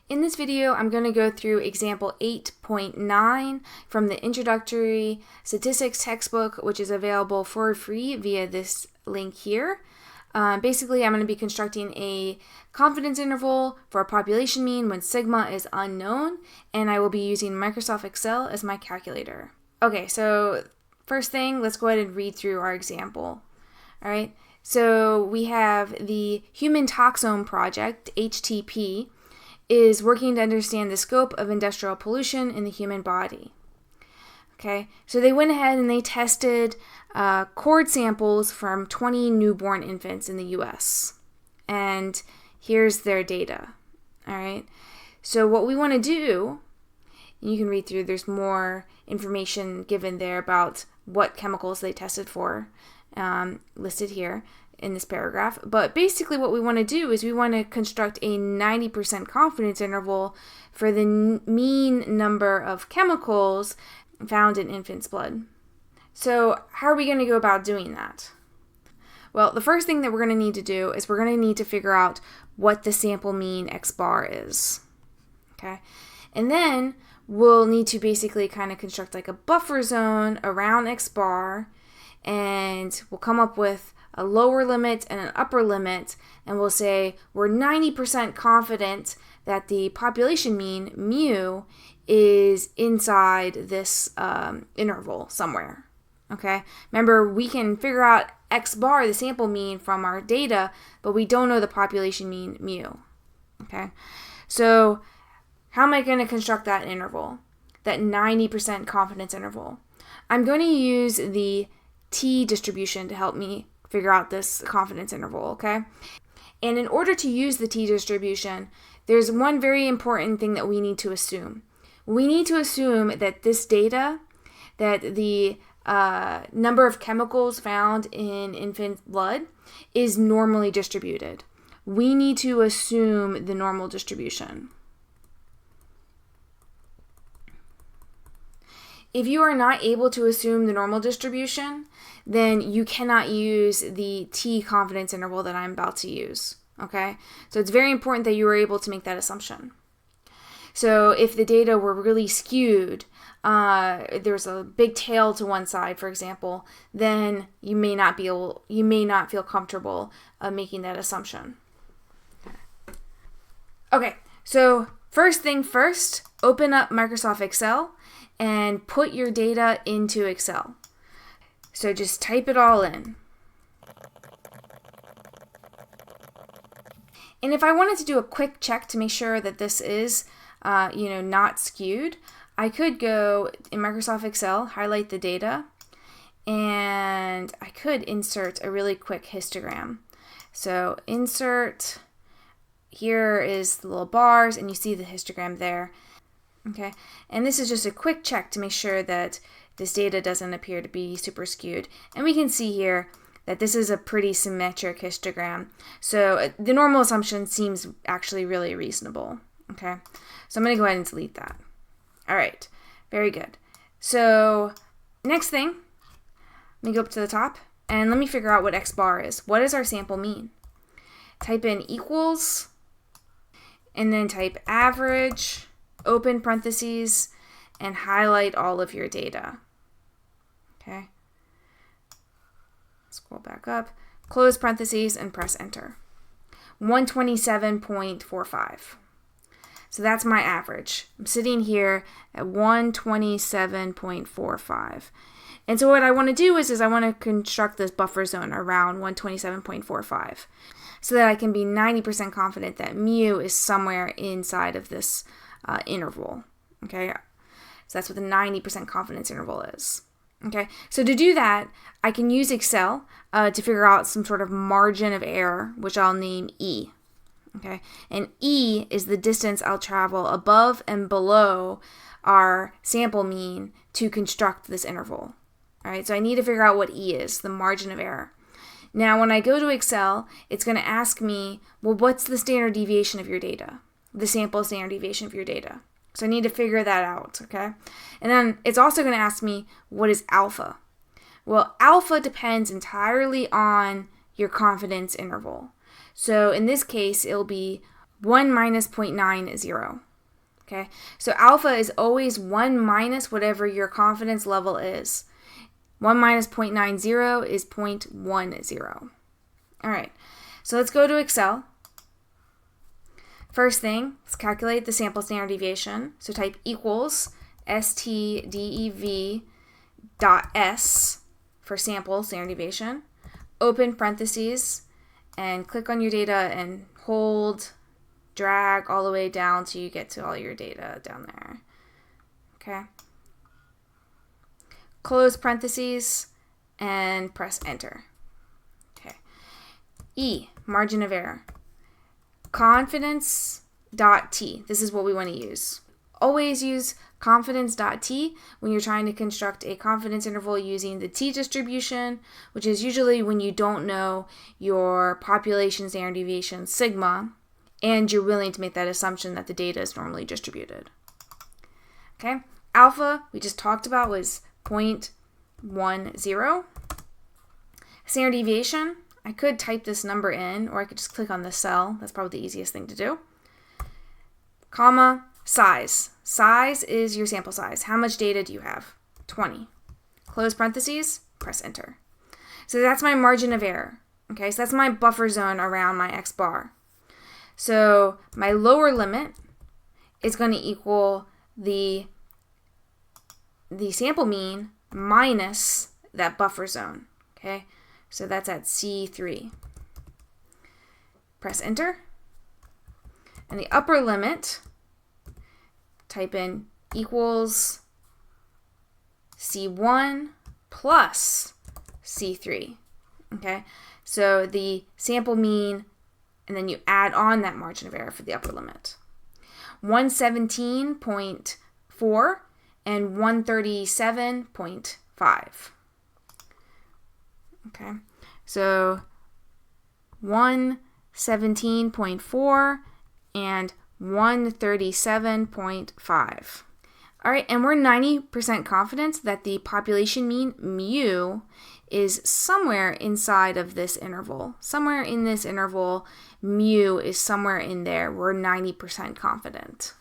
In this video, I'm going to go through example 8.9 from the Introductory Statistics textbook, which is available for free via this link here. Basically, I'm going to be constructing a confidence interval for a population mean when sigma is unknown, and I will be using Microsoft Excel as my calculator. Okay, so first thing, let's go ahead and read through our example. All right, so we have the Human Toxome Project, HTP, is working to understand the scope of industrial pollution in the human body. Okay, so they went ahead and they tested cord samples from 20 newborn infants in the US. And here's their data. All right, so what we want to do, you can read through, there's more information given there about what chemicals they tested for, listed here in this paragraph. But basically what we want to do is we want to construct a 90% confidence interval for the mean number of chemicals found in infants' blood. So how are we going to go about doing that? Well, the first thing that we're going to need to do is we're going to need to figure out what the sample mean X bar is. Okay, and then we'll need to basically kind of construct like a buffer zone around X bar, and we'll come up with a lower limit and an upper limit, and we'll say we're 90% confident that the population mean, mu, is inside this interval somewhere. Okay, remember, we can figure out X bar, the sample mean, from our data, but we don't know the population mean, mu. Okay, so how am I going to construct that interval, that 90% confidence interval? I'm going to use the t distribution to help me figure out this confidence interval, okay? And in order to use the t distribution, there's one very important thing that we need to assume. We need to assume that this data, that the number of chemicals found in infant blood is normally distributed. We need to assume the normal distribution. If you are not able to assume the normal distribution, then you cannot use the t confidence interval that I'm about to use, okay? So it's very important that you are able to make that assumption. So if the data were really skewed, there's a big tail to one side, for example, then you may not feel comfortable making that assumption. Okay, so first thing first, open up Microsoft Excel and put your data into Excel. So just type it all in. And if I wanted to do a quick check to make sure that this is, not skewed, I could go in Microsoft Excel, highlight the data, and I could insert a really quick histogram. So insert, here is the little bars, and you see the histogram there. Okay, and this is just a quick check to make sure that this data doesn't appear to be super skewed. And we can see here that this is a pretty symmetric histogram. So the normal assumption seems actually really reasonable. Okay, so I'm going to go ahead and delete that. All right, very good. So next thing, let me go up to the top and let me figure out what X bar is. What does our sample mean? Type in equals and then type average, open parentheses, and highlight all of your data. Okay. Scroll back up, close parentheses, and press enter. 127.45. So that's my average. I'm sitting here at 127.45. And so what I want to do is I want to construct this buffer zone around 127.45 so that I can be 90% confident that mu is somewhere inside of this interval. Okay, so that's what the 90% confidence interval is. Okay, so to do that, I can use Excel to figure out some sort of margin of error, which I'll name E. Okay, and E is the distance I'll travel above and below our sample mean to construct this interval. All right, so I need to figure out what E is, the margin of error. Now, when I go to Excel, it's going to ask me, well, what's the standard deviation of your data? The sample standard deviation of your data. So I need to figure that out, okay? And then it's also going to ask me, what is alpha? Well, alpha depends entirely on your confidence interval. So in this case, it'll be 1 minus 0.90. Okay, so alpha is always 1 minus whatever your confidence level is. 1 minus 0.90 is 0.10. All right, so let's go to Excel. First thing, let's calculate the sample standard deviation. So type equals STDEV dot S for sample standard deviation. Open parentheses and click on your data and hold, drag all the way down till you get to all your data down there. Okay. Close parentheses and press enter. Okay. E, margin of error. Confidence.t. This is what we want to use. Always use confidence.t when you're trying to construct a confidence interval using the t distribution, which is usually when you don't know your population standard deviation sigma, and you're willing to make that assumption that the data is normally distributed. Okay, alpha we just talked about was 0.10. Standard deviation, I could type this number in, or I could just click on the cell. That's probably the easiest thing to do. Comma, size. Size is your sample size. How much data do you have? 20. Close parentheses, press enter. So that's my margin of error. Okay, so that's my buffer zone around my x bar. So my lower limit is going to equal the sample mean minus that buffer zone. Okay, so that's at C3. Press enter. And the upper limit, type in equals C1 plus C3. Okay, so the sample mean, and then you add on that margin of error for the upper limit. 117.4 and 137.5. Okay, so 117.4 and 137.5. All right, and we're 90% confident that the population mean, mu, is somewhere inside of this interval. Somewhere in this interval, mu is somewhere in there. We're 90% confident.